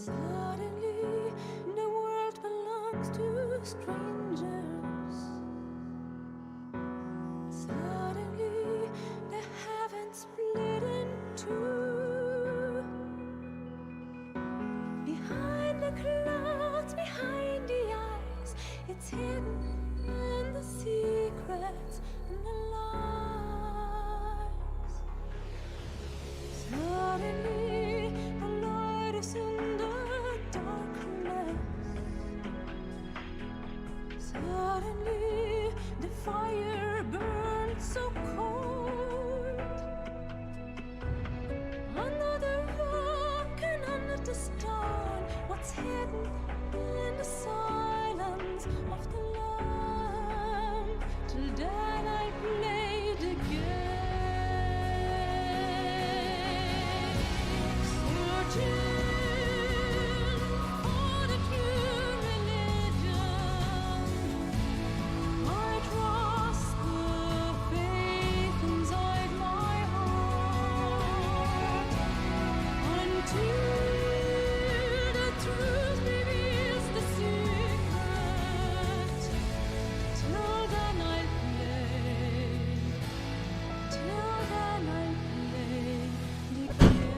Suddenly, the world belongs to strangers. Suddenly, the heavens split in two. Behind the clouds, behind the eyes, it's hidden in the secrets and the lies. Suddenly, the light is in the darkness. Suddenly, the fire burns so cold. Under the rock and under the stone, what's hidden in the silence of the lamp? Till then I play the game, searching for the true religion. I trust the faith inside my heart until the truth reveals the secret. Till then I play. Till then I play the game.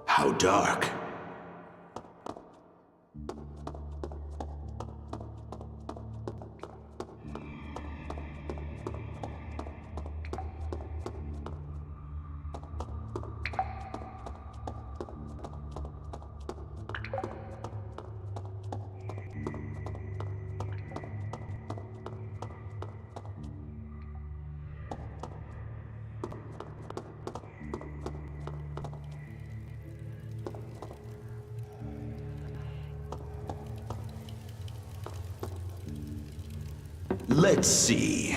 How dark. Let's see.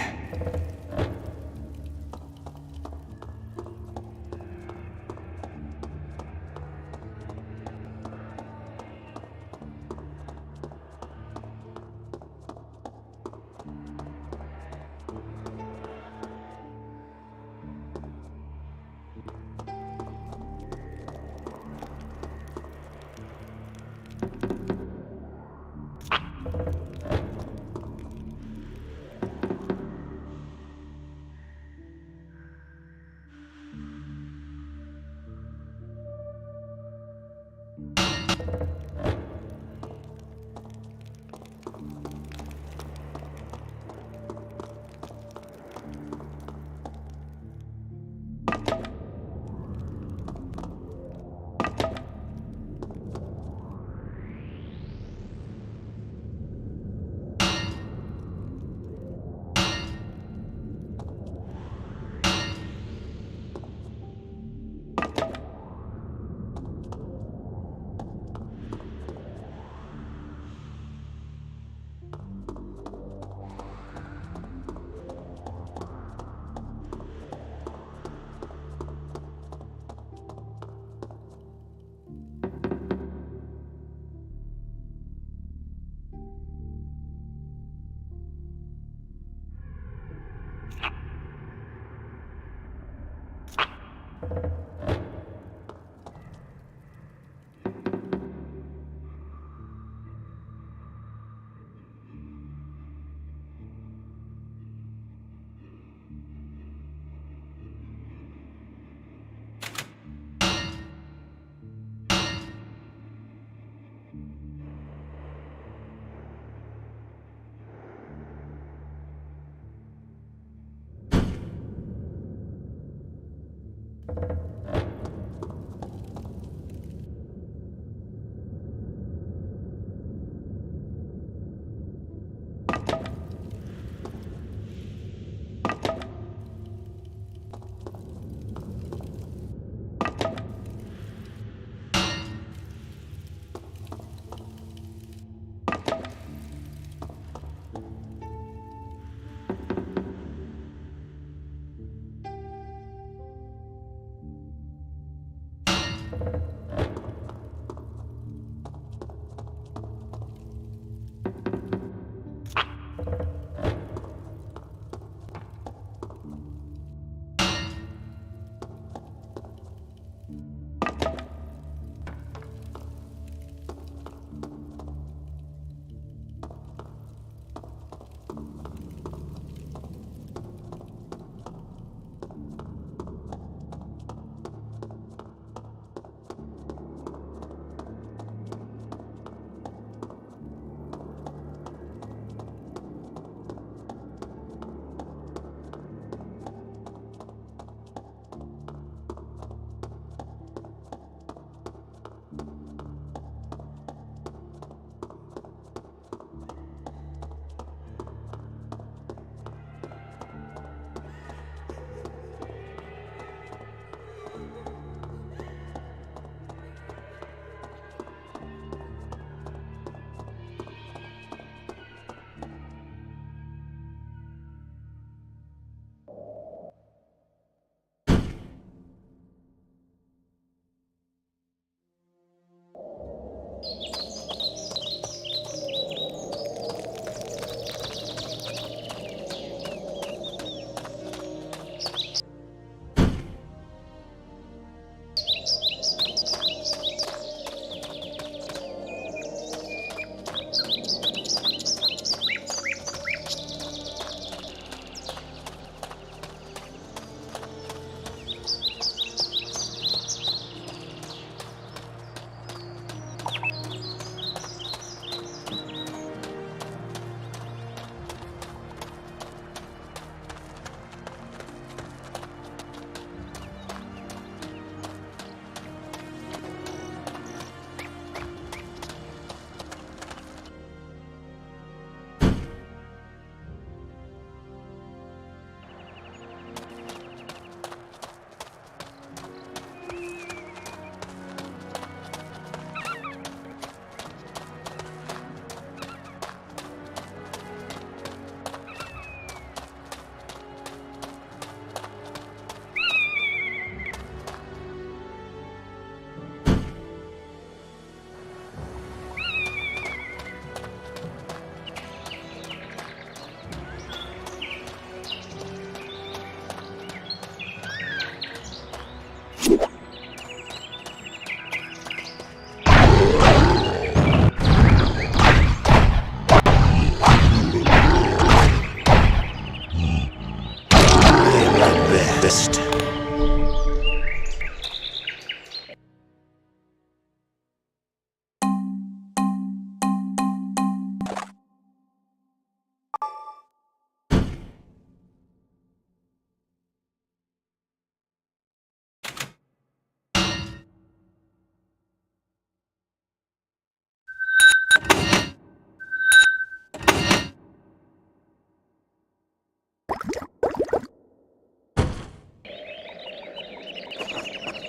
Dismissed.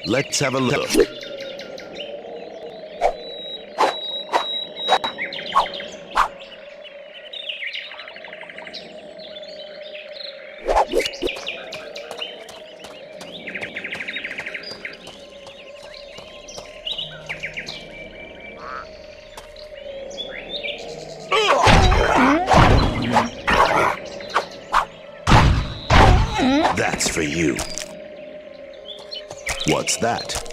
Let's have a look. That's for you. What's that?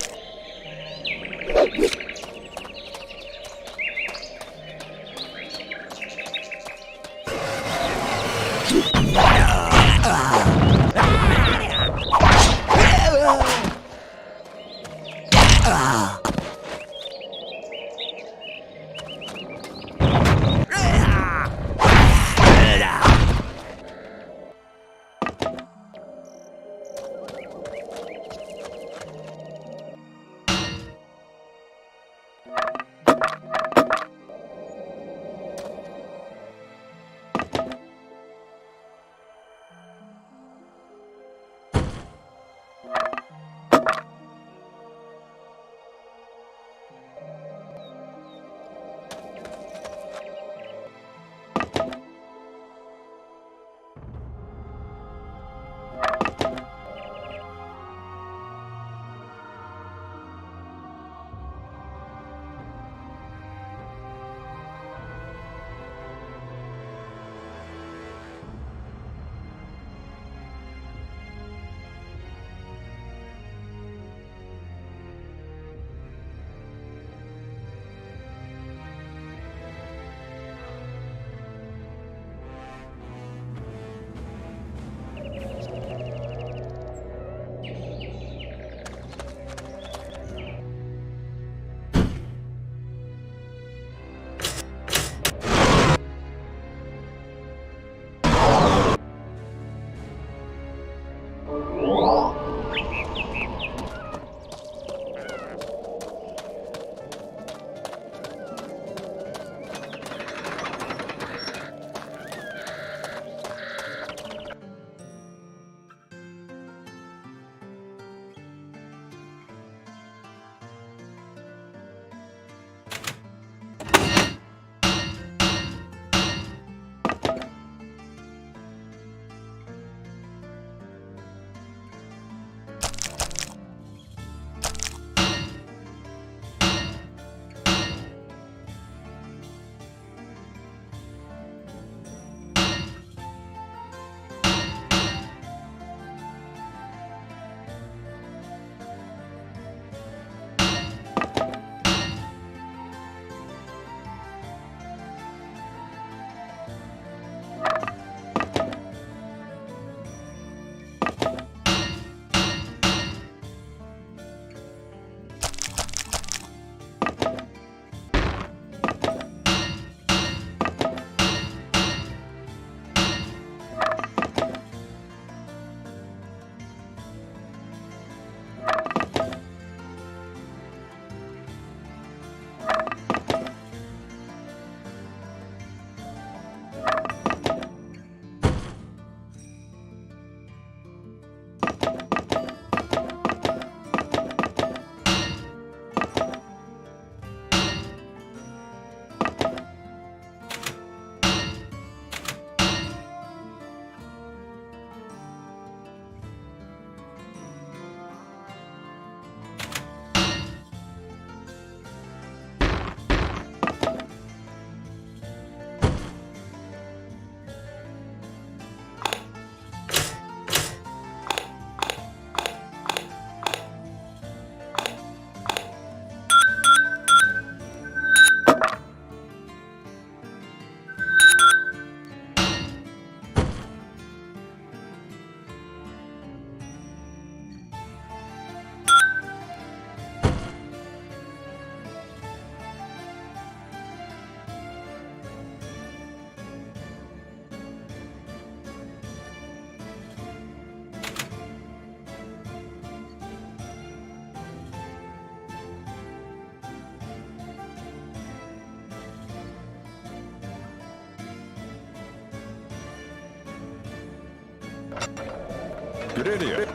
Good idea.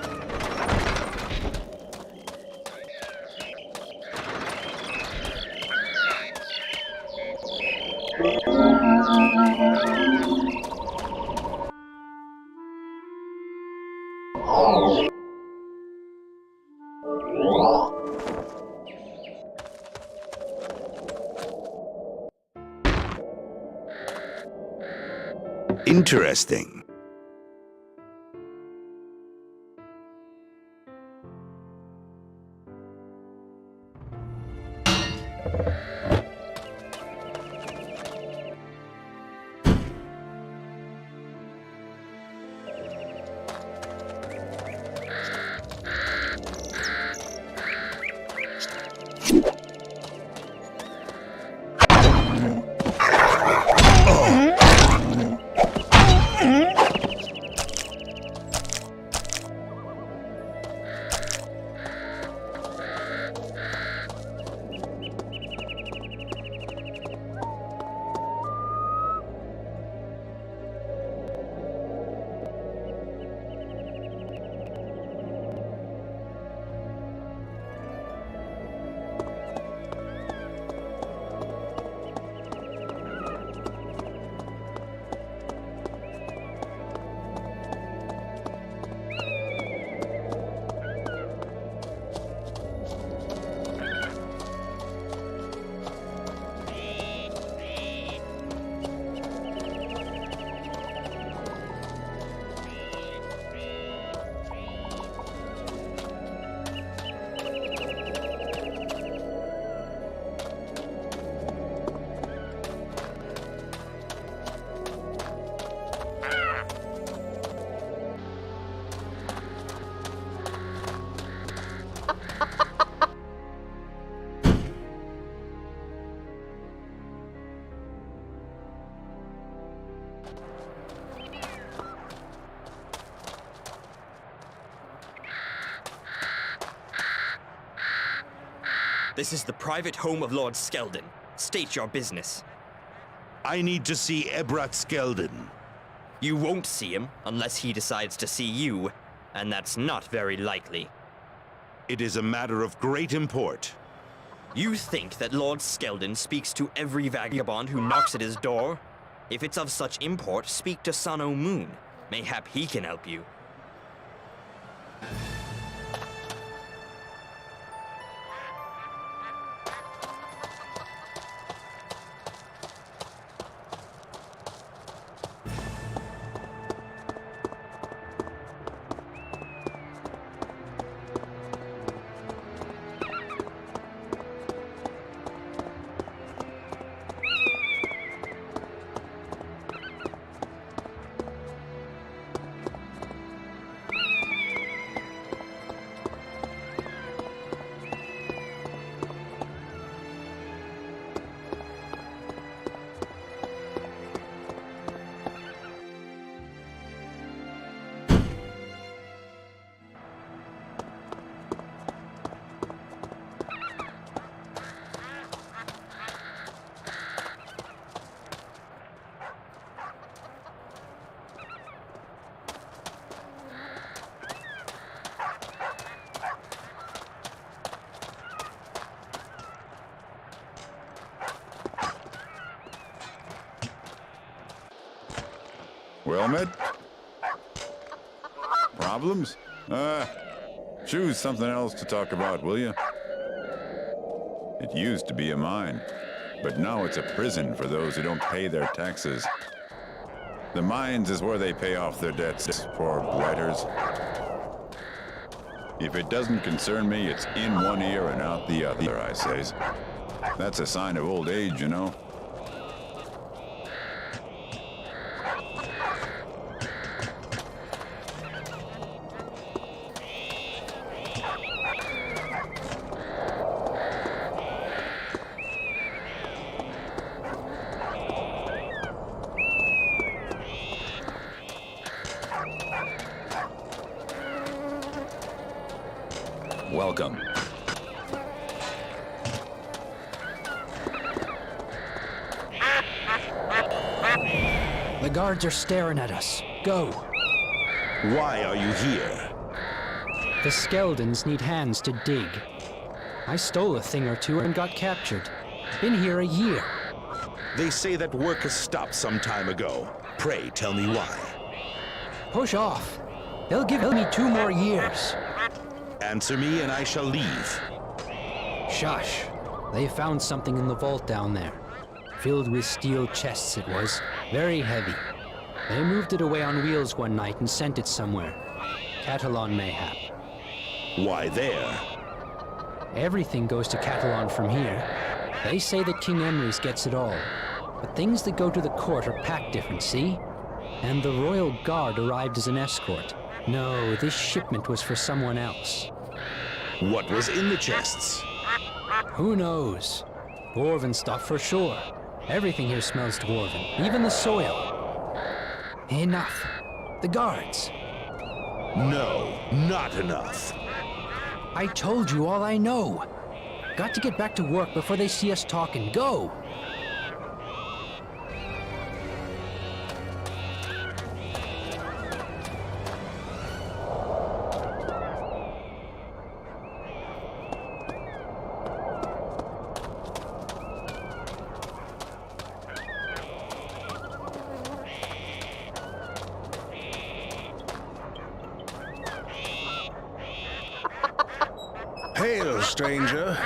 Interesting. This is the private home of Lord Skeldon. State your business. I need to see Ebrat Skeldon. You won't see him unless he decides to see you, and that's not very likely. It is a matter of great import. You think that Lord Skeldon speaks to every vagabond who knocks at his door? If it's of such import, speak to Sun O' Moon. Mayhap he can help you. Well met. Problems? Choose something else to talk about, will you? It used to be a mine, but now it's a prison for those who don't pay their taxes. The mines is where they pay off their debts, poor blighters. If it doesn't concern me, it's in one ear and out the other, I says. That's a sign of old age, you know. Welcome. The guards are staring at us. Go. Why are you here? The Skeldons need hands to dig. I stole a thing or two and got captured. Been here a year. They say that work has stopped some time ago. Pray tell me why. Push off. They'll give me 2 more years. Answer me and I shall leave. Shush. They found something in the vault down there. Filled with steel chests it was. Very heavy. They moved it away on wheels one night and sent it somewhere. Catalan mayhap. Why there? Everything goes to Catalan from here. They say that King Emrys gets it all. But things that go to the court are packed different, see? And the royal guard arrived as an escort. No, this shipment was for someone else. What was in the chests? Who knows? Dwarven stuff for sure. Everything here smells dwarven, even the soil. Enough. The guards. No, not enough. I told you all I know. Got to get back to work before they see us talking. Go! Hail, stranger.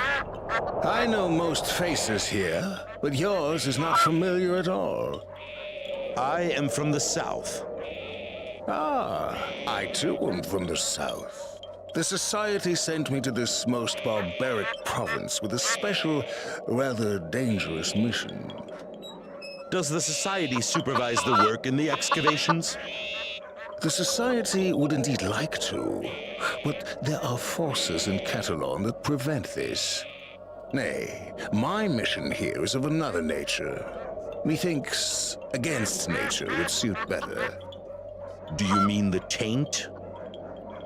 I know most faces here, but yours is not familiar at all. I am from the south. Ah, I too am from the south. The Society sent me to this most barbaric province with a special, rather dangerous mission. Does the Society supervise the work in the excavations? The Society would indeed like to, but there are forces in Catalan that prevent this. Nay, my mission here is of another nature. Methinks against nature would suit better. Do you mean the taint?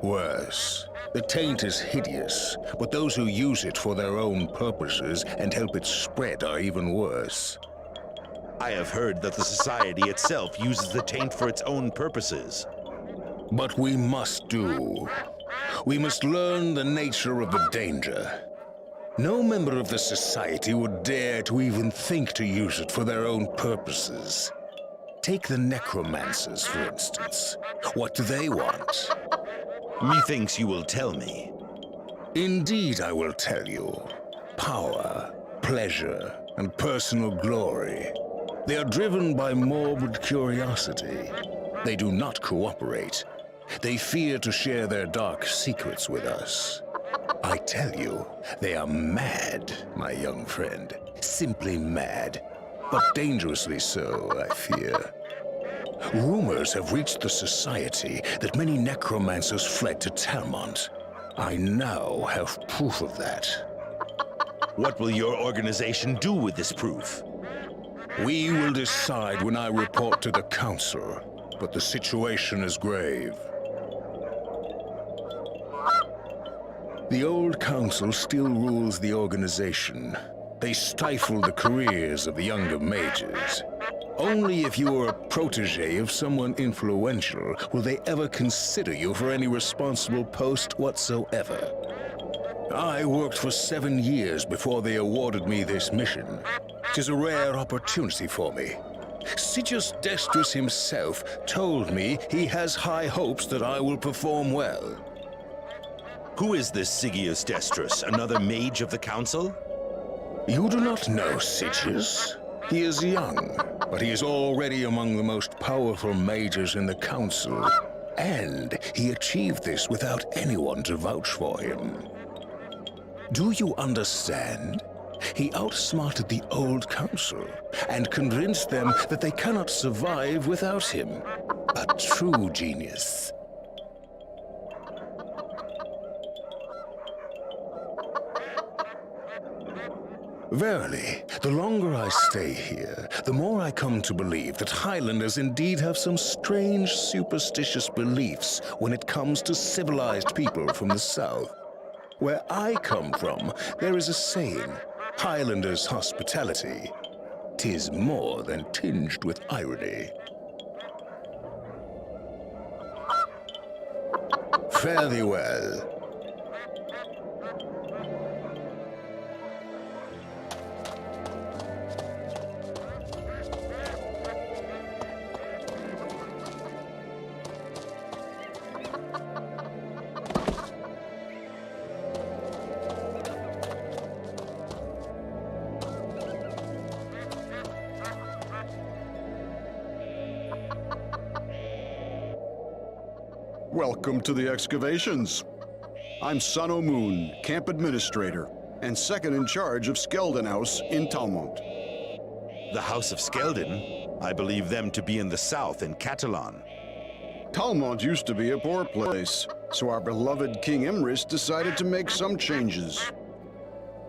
Worse. The taint is hideous, but those who use it for their own purposes and help it spread are even worse. I have heard that the Society itself uses the taint for its own purposes. But we must do. We must learn the nature of the danger. No member of the Society would dare to even think to use it for their own purposes. Take the necromancers, for instance. What do they want? Methinks you will tell me. Indeed, I will tell you. Power, pleasure, and personal glory. They are driven by morbid curiosity. They do not cooperate. They fear to share their dark secrets with us. I tell you, they are mad, my young friend. Simply mad. But dangerously so, I fear. Rumors have reached the Society that many necromancers fled to Talmont. I now have proof of that. What will your organization do with this proof? We will decide when I report to the Council, but the situation is grave. The old Council still rules the organization. They stifle the careers of the younger mages. Only if you are a protege of someone influential will they ever consider you for any responsible post whatsoever. I worked for 7 years before they awarded me this mission. It is a rare opportunity for me. Sigius Destrus himself told me he has high hopes that I will perform well. Who is this Sigius Destrus? Another mage of the Council? You do not know Sigius. He is young, but he is already among the most powerful mages in the Council. And he achieved this without anyone to vouch for him. Do you understand? He outsmarted the old Council and convinced them that they cannot survive without him. A true genius. Verily, the longer I stay here, the more I come to believe that Highlanders indeed have some strange superstitious beliefs when it comes to civilized people from the south. Where I come from, there is a saying, Highlanders' hospitality. 'Tis more than tinged with irony. Fare thee well. Welcome to the excavations. I'm Sun Moon, camp administrator, and second in charge of Skeldon House in Talmont. The House of Skeldon? I believe them to be in the south in Catalan. Talmont used to be a poor place, so our beloved King Emrys decided to make some changes.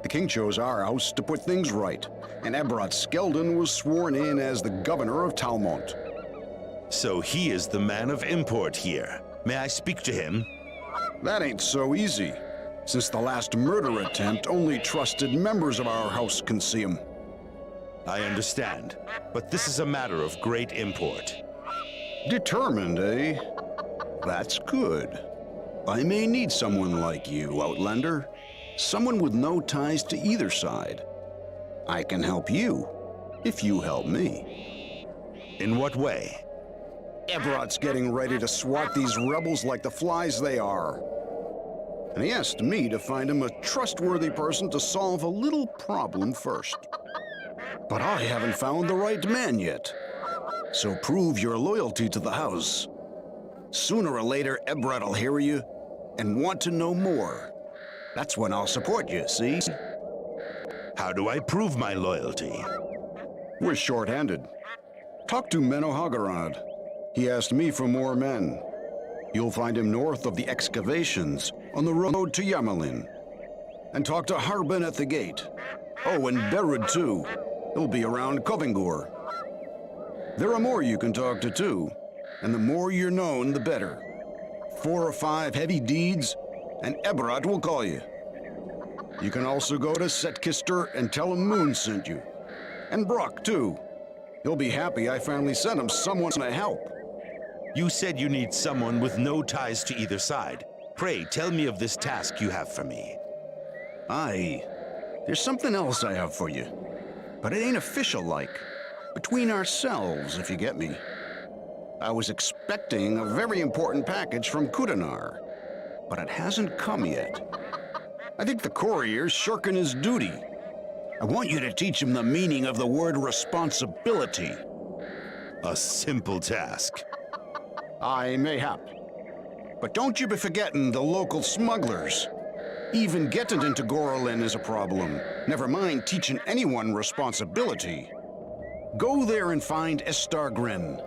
The king chose our house to put things right, and Ebrot Skeldon was sworn in as the governor of Talmont. So he is the man of import here. May I speak to him? That ain't so easy. Since the last murder attempt, only trusted members of our house can see him. I understand, but this is a matter of great import. Determined, eh? That's good. I may need someone like you, Outlander. Someone with no ties to either side. I can help you, if you help me. In what way? Ebrot's getting ready to swat these rebels like the flies they are. And he asked me to find him a trustworthy person to solve a little problem first. But I haven't found the right man yet. So prove your loyalty to the house. Sooner or later, Ebrot will hear you and want to know more. That's when I'll support you, see? How do I prove my loyalty? We're short-handed. Talk to Menno Hagarad. He asked me for more men. You'll find him north of the excavations, on the road to Yamalin. And talk to Harbin at the gate. Oh, and Berud too. He'll be around Kovingur. There are more you can talk to too, and the more you're known, the better. 4 or 5 heavy deeds, and Ebrot will call you. You can also go to Setkister and tell him Moon sent you. And Brock too. He'll be happy I finally sent him someone to help. You said you need someone with no ties to either side. Pray, tell me of this task you have for me. Aye. There's something else I have for you. But it ain't official-like. Between ourselves, if you get me. I was expecting a very important package from Kudanar, but it hasn't come yet. I think the courier's shirking his duty. I want you to teach him the meaning of the word responsibility. A simple task. Aye, mayhap. But don't you be forgetting the local smugglers. Even getting into Gorlin is a problem. Never mind teaching anyone responsibility. Go there and find Estargren.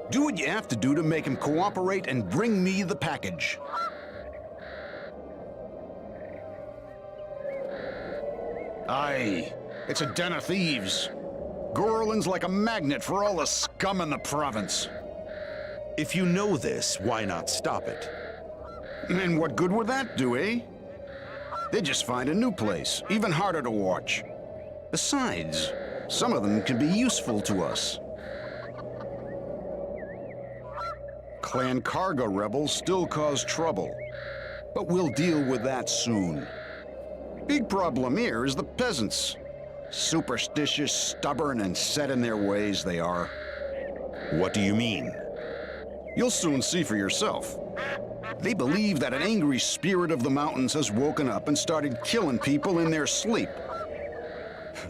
Do what you have to do to make him cooperate and bring me the package. Aye, it's a den of thieves. Gorlin's like a magnet for all the scum in the province. If you know this, why not stop it? And what good would that do, eh? They just find a new place, even harder to watch. Besides, some of them can be useful to us. Clan Karga rebels still cause trouble, but we'll deal with that soon. Big problem here is the peasants. Superstitious, stubborn, and set in their ways they are. What do you mean? You'll soon see for yourself. They believe that an angry spirit of the mountains has woken up and started killing people in their sleep.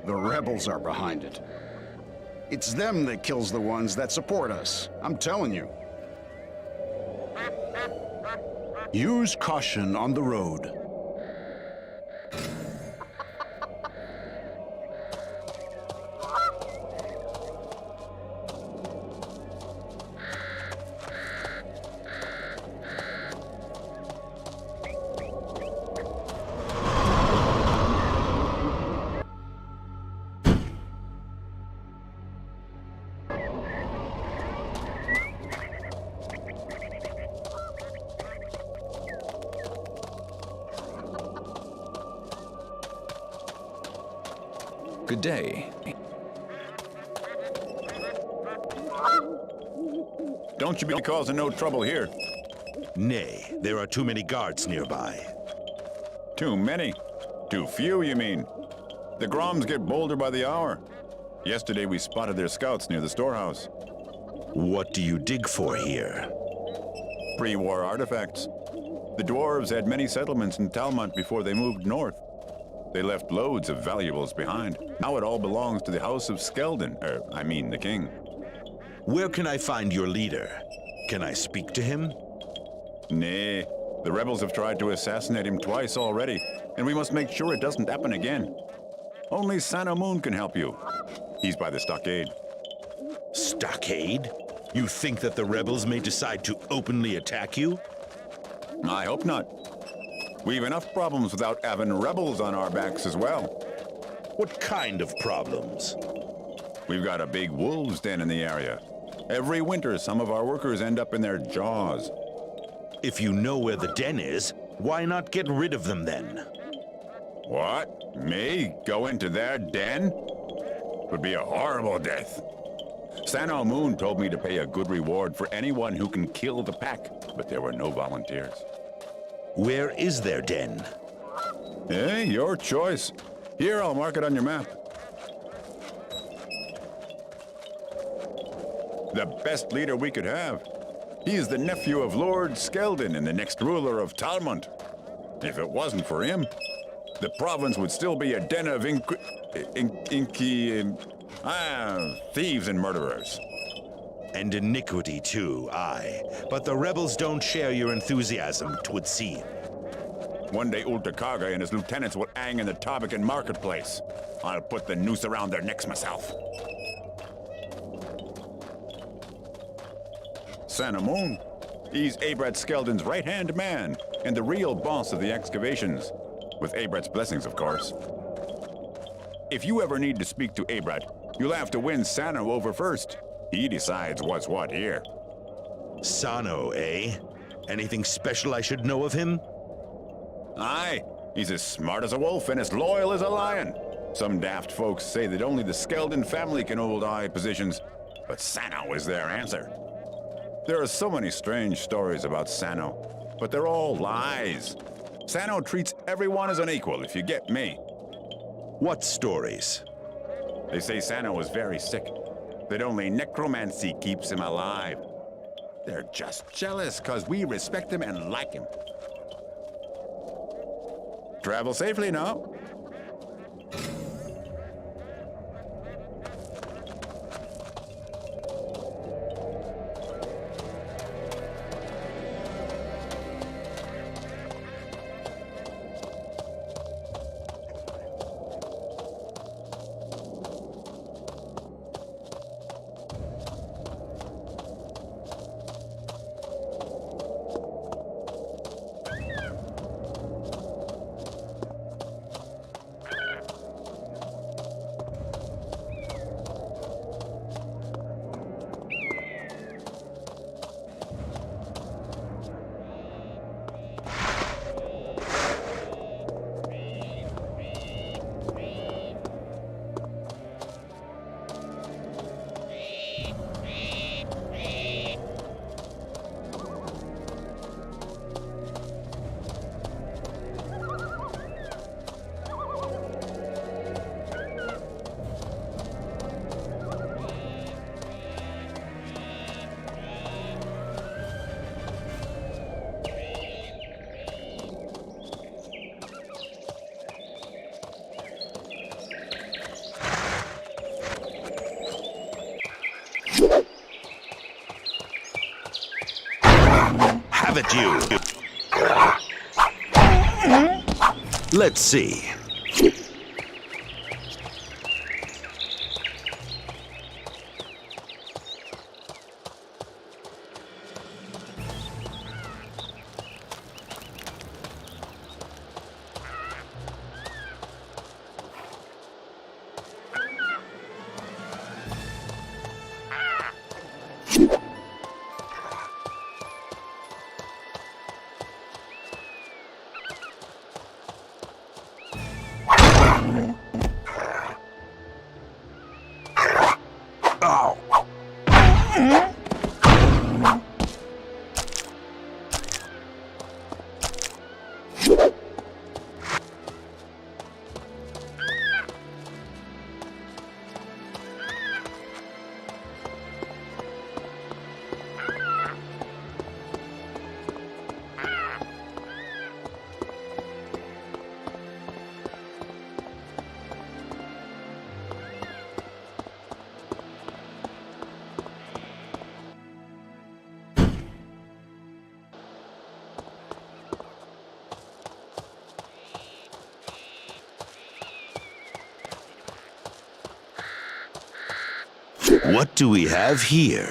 The rebels are behind it. It's them that kills the ones that support us, I'm telling you. Use caution on the road. Good day. Don't you be causing no trouble here. Nay, there are too many guards nearby. Too many? Too few, you mean? The Groms get bolder by the hour. Yesterday we spotted their scouts near the storehouse. What do you dig for here? Pre-war artifacts. The dwarves had many settlements in Talmont before they moved north. They left loads of valuables behind. Now it all belongs to the House of Skeldon, I mean the king. Where can I find your leader? Can I speak to him? Nay, the rebels have tried to assassinate him twice already, and we must make sure it doesn't happen again. Only Sano Moon can help you. He's by the stockade. Stockade? You think that the rebels may decide to openly attack you? I hope not. We've enough problems without having rebels on our backs as well. What kind of problems? We've got a big wolves den in the area. Every winter, some of our workers end up in their jaws. If you know where the den is, why not get rid of them then? What? Me? Go into their den? Would be a horrible death. Sano Moon told me to pay a good reward for anyone who can kill the pack, but there were no volunteers. Where is their den? Eh, your choice. Here, I'll mark it on your map. The best leader we could have. He is the nephew of Lord Skeldon and the next ruler of Talmont. If it wasn't for him, the province would still be a den of thieves and murderers. And iniquity too, aye. But the rebels don't share your enthusiasm, 'twould seem. One day Ultakaga and his lieutenants will hang in the Tarbakan marketplace. I'll put the noose around their necks myself. Sano Moon. He's Abrat Skeldon's right-hand man and the real boss of the excavations. With Abrat's blessings, of course. If you ever need to speak to Abrat, you'll have to win Sano over first. He decides what's what here. Sano, eh? Anything special I should know of him? Aye, he's as smart as a wolf and as loyal as a lion. Some daft folks say that only the Skeldon family can hold high positions, but Sano is their answer. There are so many strange stories about Sano, but they're all lies. Sano treats everyone as an equal, if you get me. What stories? They say Sano was very sick, that only necromancy keeps him alive. They're just jealous because we respect him and like him. Travel safely now. Have it, you! Let's see. What do we have here?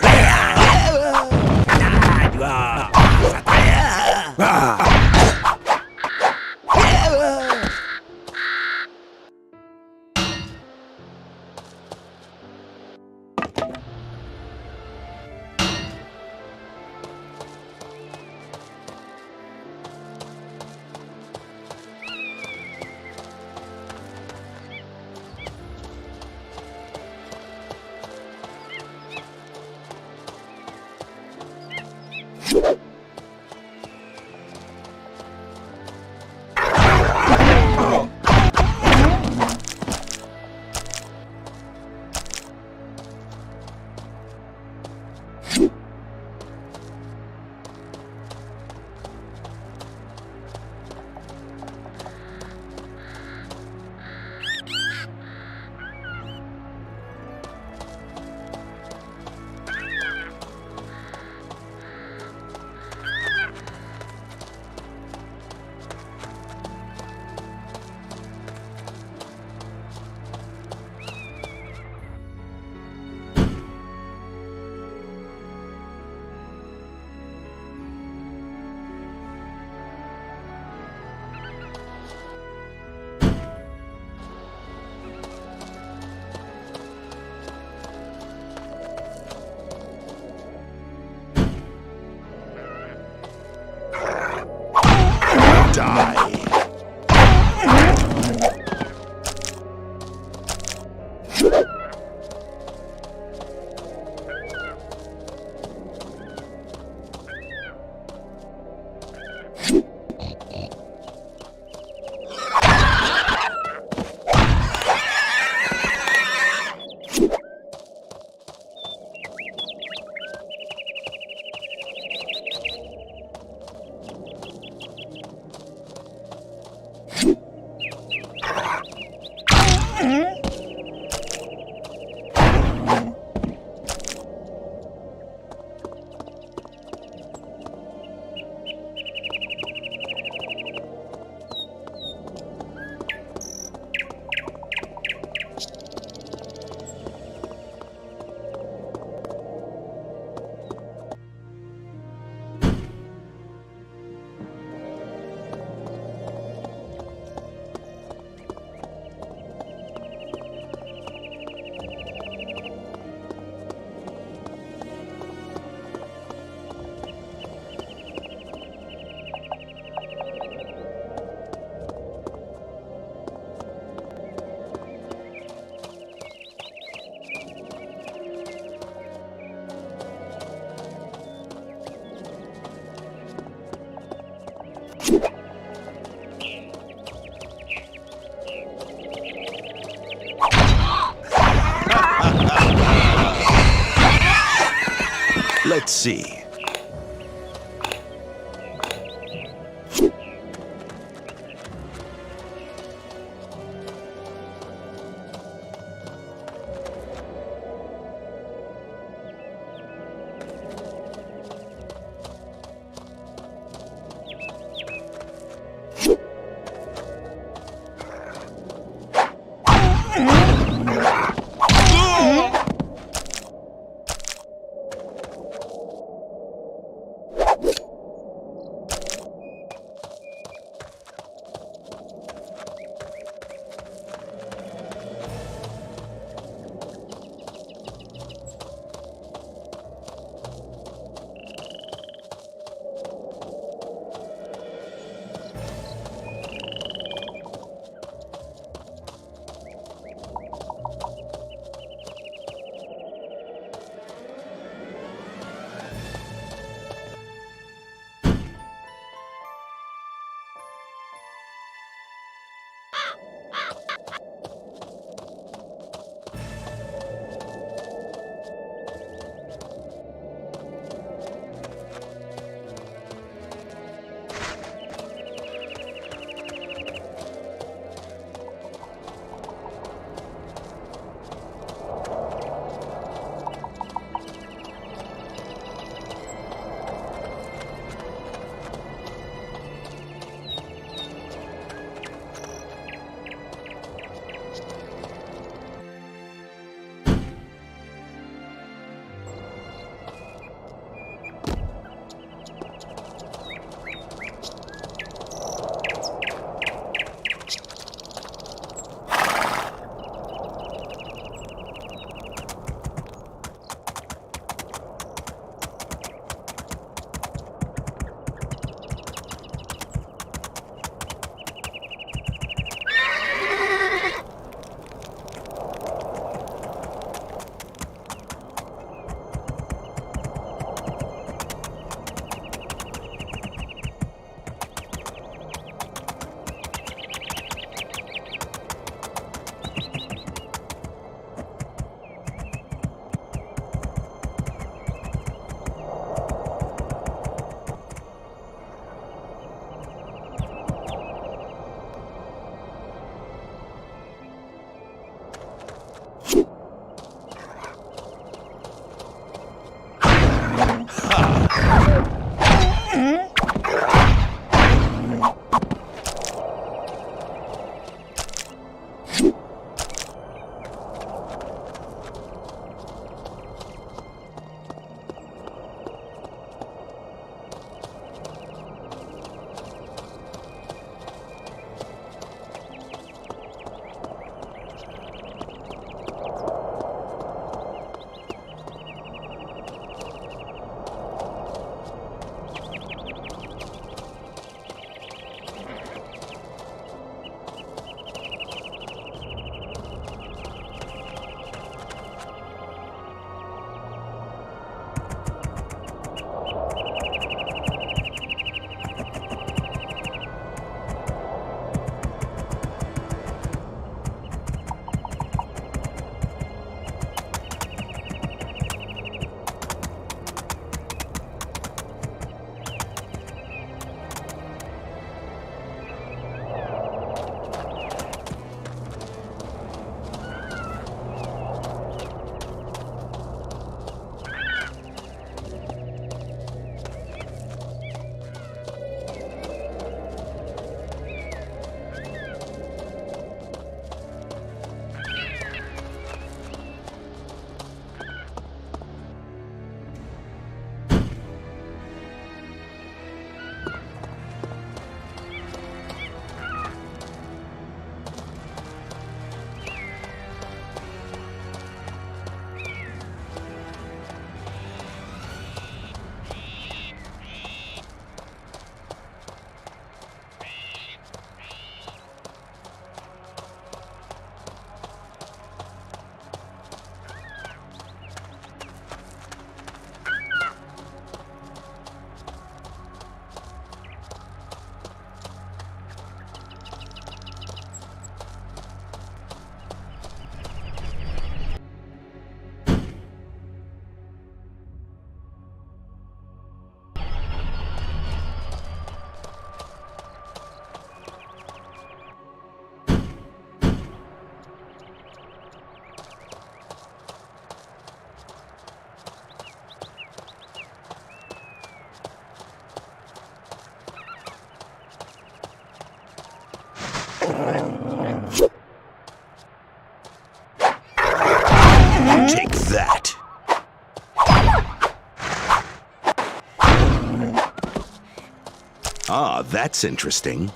Let's see. Take that. Ah, that's interesting.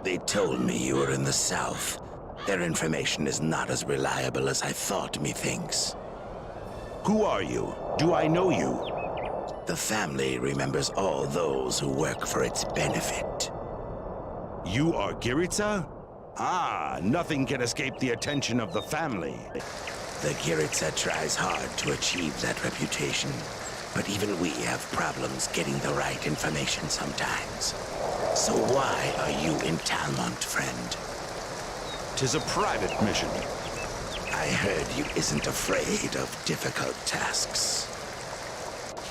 They told me you were in the south. Their information is not as reliable as I thought, methinks. Who are you? Do I know you? The family remembers all those who work for its benefit. You are Giritsa? Ah, nothing can escape the attention of the family. The Giritsa tries hard to achieve that reputation, but even we have problems getting the right information sometimes. So why are you in Talmont, friend? 'Tis a private mission. I heard you isn't afraid of difficult tasks.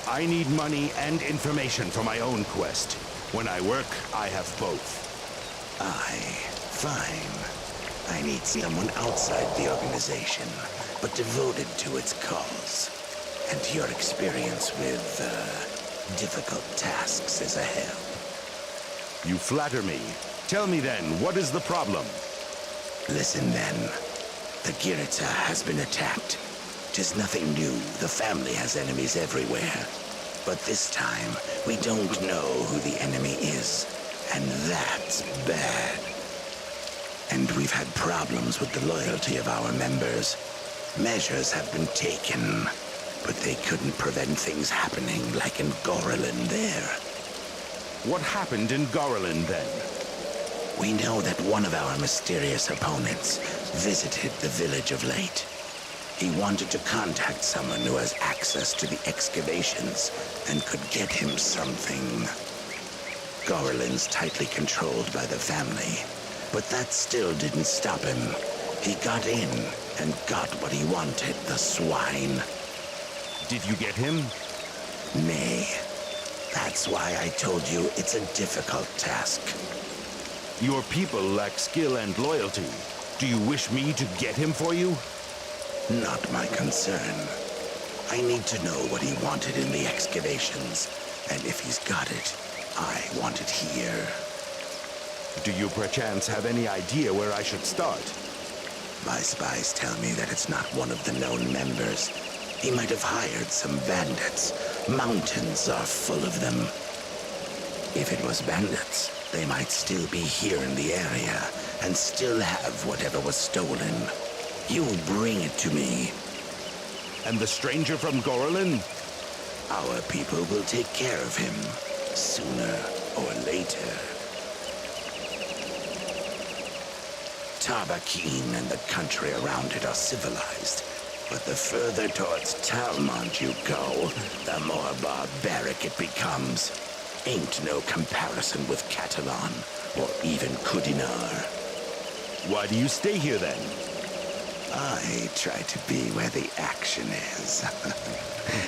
I need money and information for my own quest. When I work, I have both. Aye, fine. I need someone outside the organization, but devoted to its cause. And your experience with, difficult tasks is a help. You flatter me. Tell me then, what is the problem? Listen then. The Giritsa has been attacked. 'Tis nothing new. The family has enemies everywhere. But this time, we don't know who the enemy is. And that's bad. And we've had problems with the loyalty of our members. Measures have been taken, but they couldn't prevent things happening like in Gorillin there. What happened in Gorillin then? We know that one of our mysterious opponents visited the village of late. He wanted to contact someone who has access to the excavations and could get him something. Gorillin's tightly controlled by the family, but that still didn't stop him. He got in and got what he wanted, the swine. Did you get him? Nay. That's why I told you it's a difficult task. Your people lack skill and loyalty. Do you wish me to get him for you? Not my concern. I need to know what he wanted in the excavations, and if he's got it, I want it here. Do you perchance have any idea where I should start? My spies tell me that it's not one of the known members. He might have hired some bandits. Mountains are full of them. If it was bandits, they might still be here in the area and still have whatever was stolen. You bring it to me. And the stranger from Gorlin? Our people will take care of him, sooner or later. Tabakeen and the country around it are civilized, but the further towards Talmont you go, the more barbaric it becomes. Ain't no comparison with Catalan, or even Kudinar. Why do you stay here then? I try to be where the action is.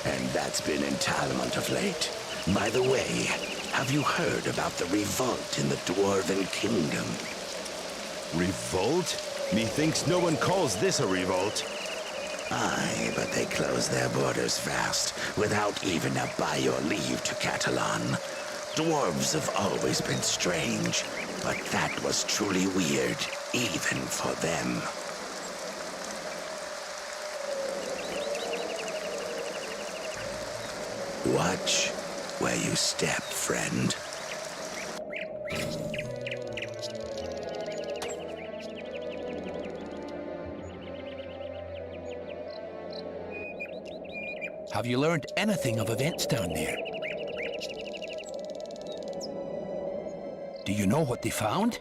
And that's been in Talmont of late. By the way, have you heard about the revolt in the Dwarven Kingdom? Revolt? Methinks no one calls this a revolt. Aye, but they close their borders fast, without even a by your leave to Catalan. Dwarves have always been strange, but that was truly weird, even for them. Watch where you step, friend. Have you learned anything of events down there? Do you know what they found?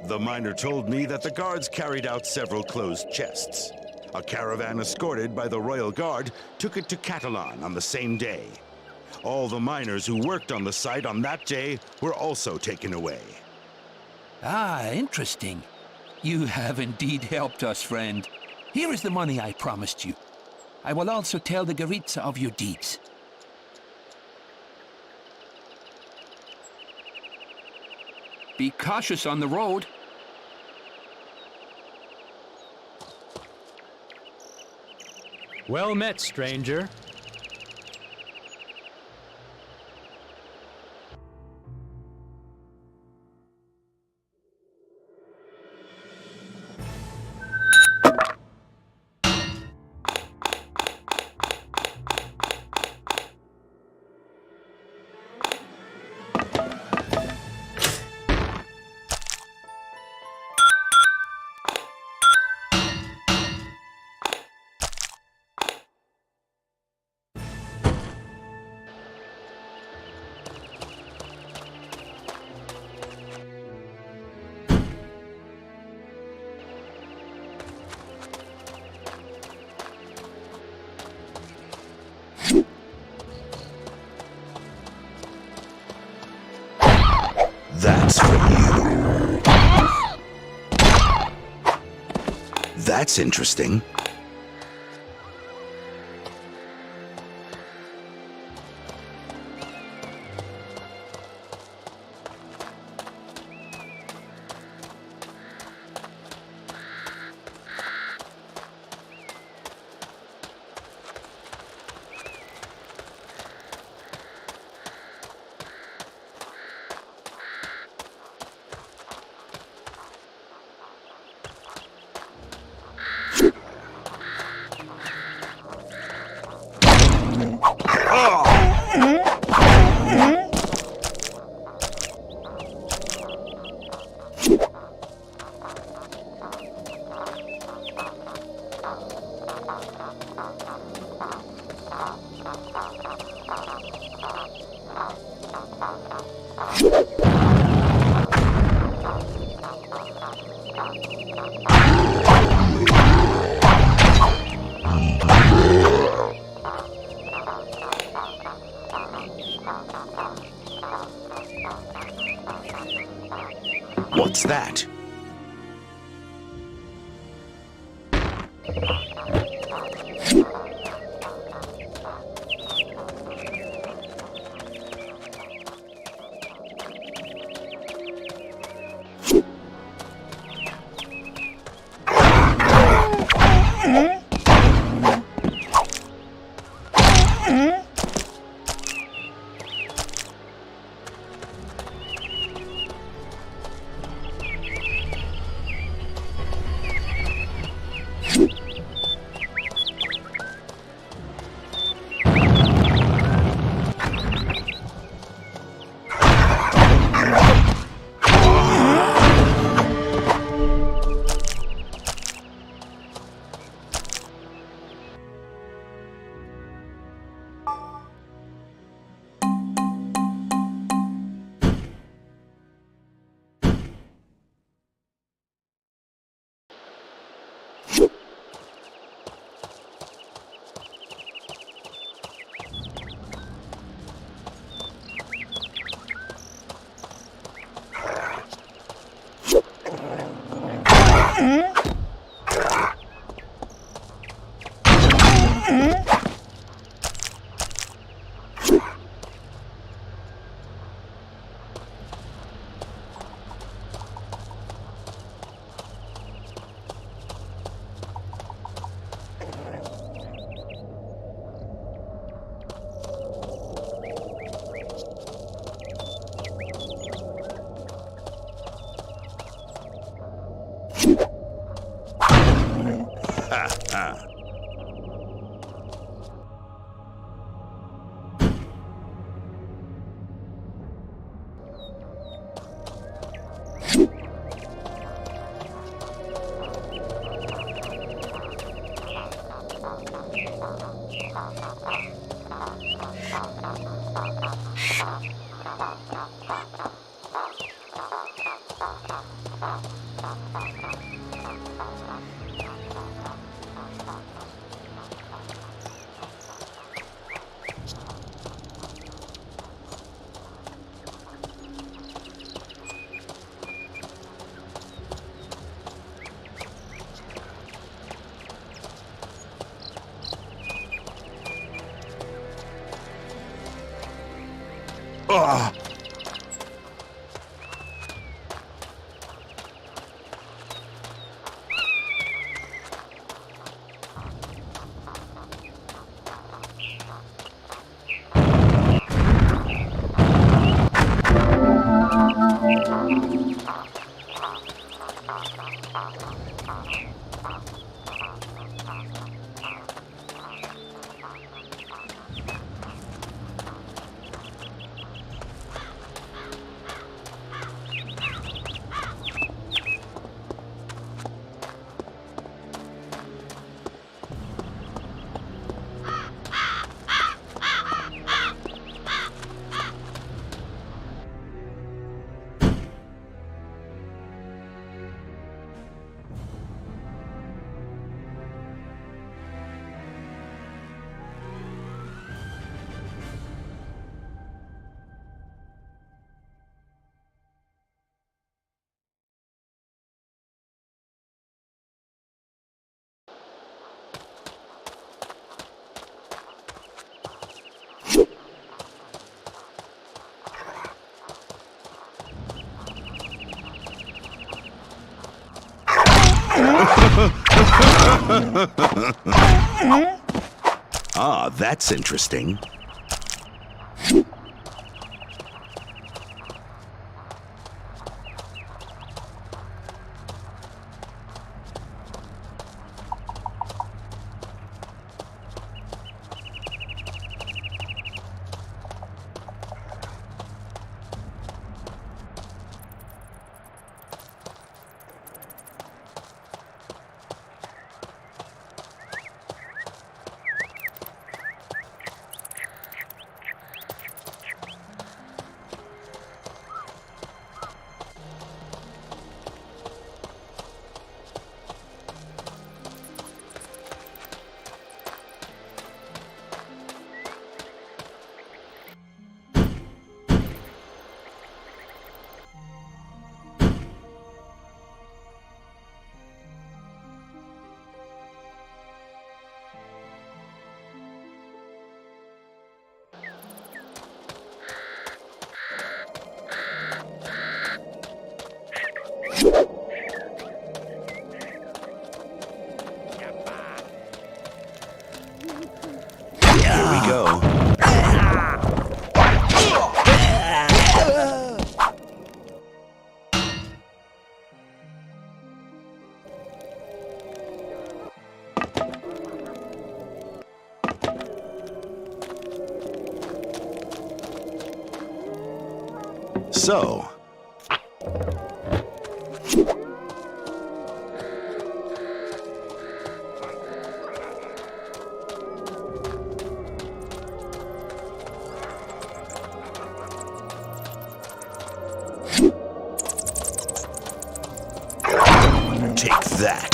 The miner told me that the guards carried out several closed chests. A caravan escorted by the Royal Guard took it to Catalan on the same day. All the miners who worked on the site on that day were also taken away. Ah, interesting. You have indeed helped us, friend. Here is the money I promised you. I will also tell the Garitza of your deeds. Be cautious on the road. Well met, stranger. That's for you. That's interesting. What's that? Ugh! Ah, that's interesting. Here we go. So, take that.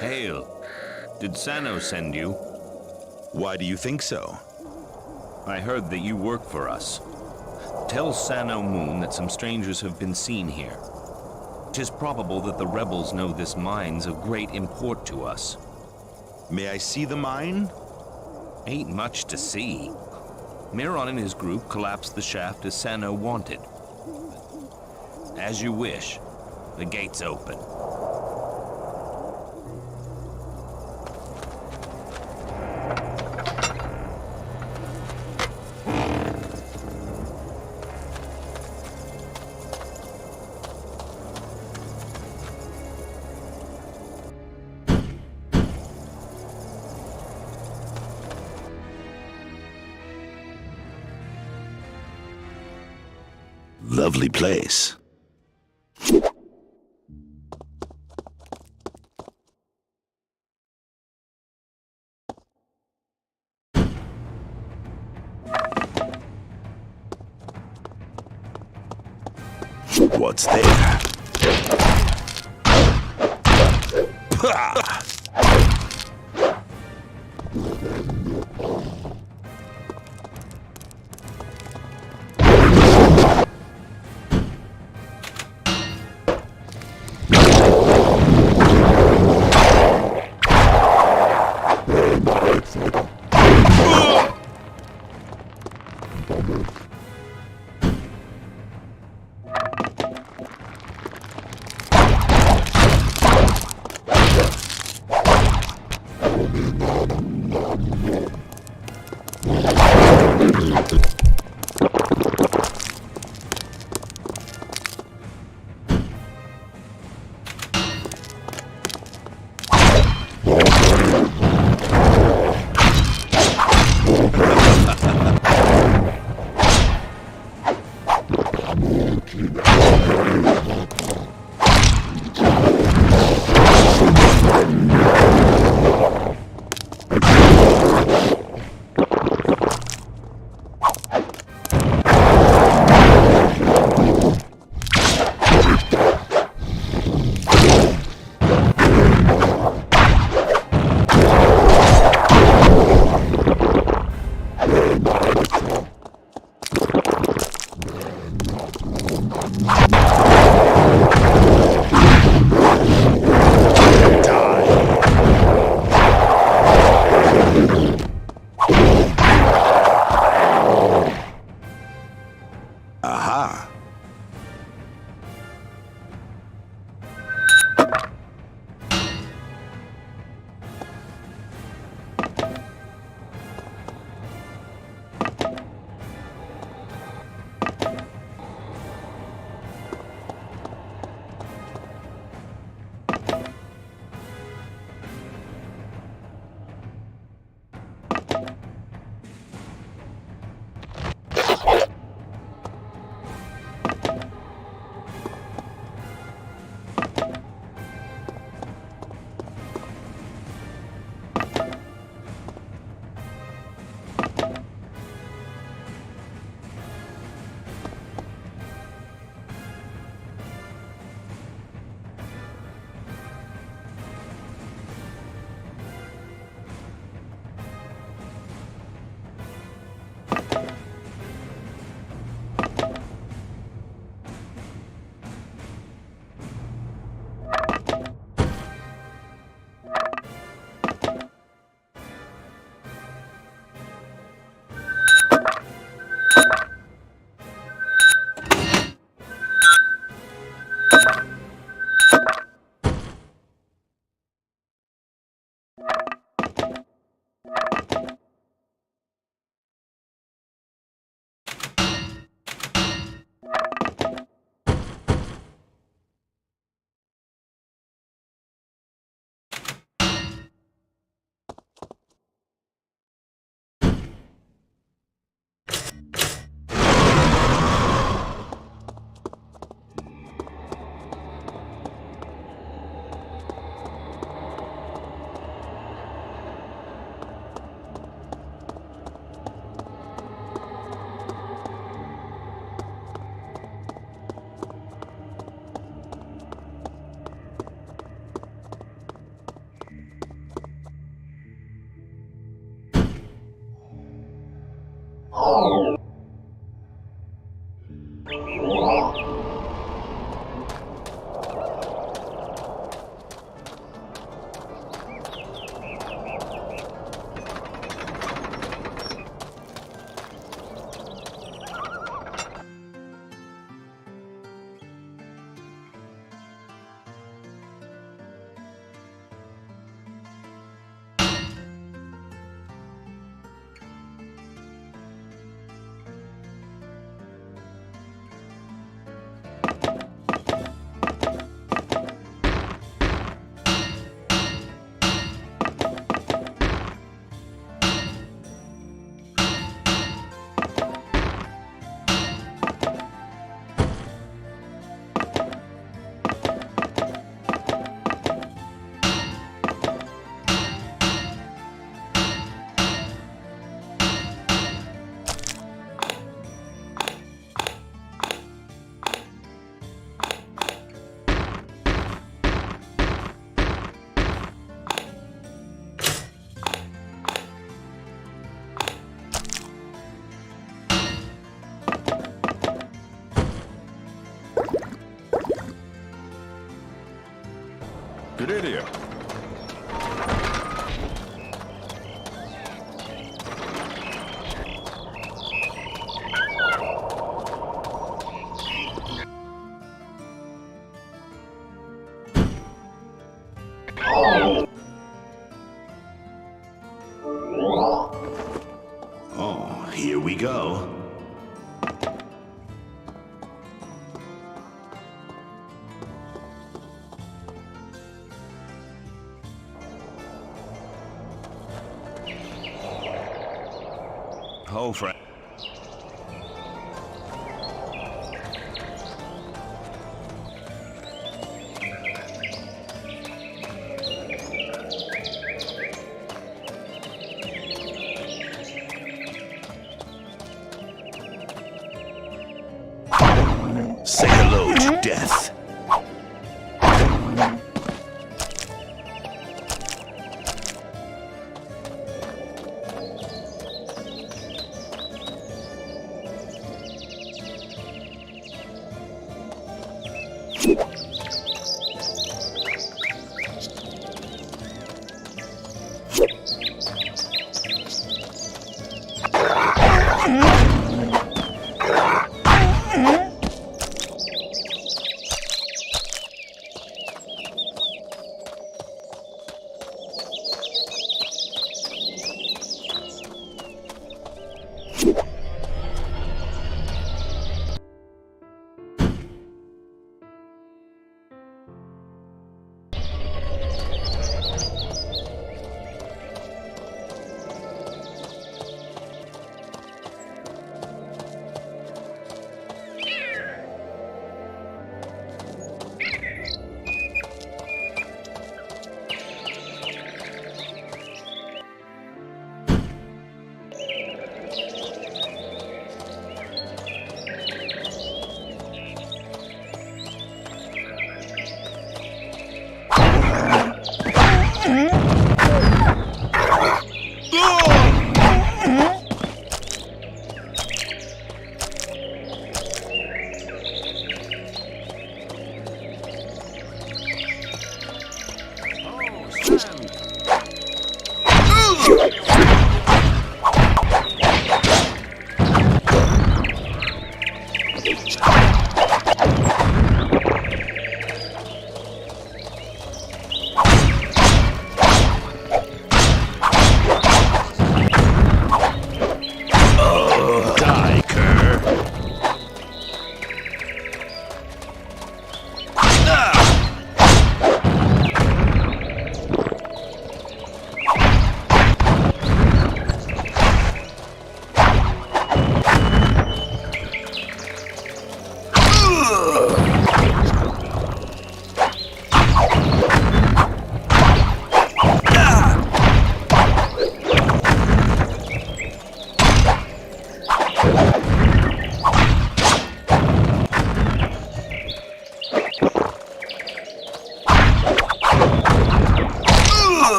Hail. Did Sano send you? Why do you think so? I heard that you work for us. Tell Sano Moon that some strangers have been seen here. 'Tis probable that the rebels know this mine's of great import to us. May I see the mine? Ain't much to see. Miron and his group collapsed the shaft as Sano wanted. As you wish. The gate's open. Lovely place. What's there? Pah! Good idea. Oh, here we go. Oh, friend. Say hello to death.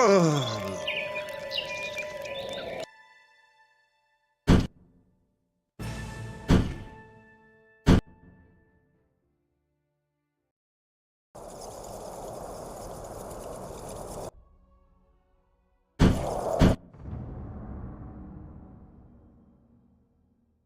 Ugh.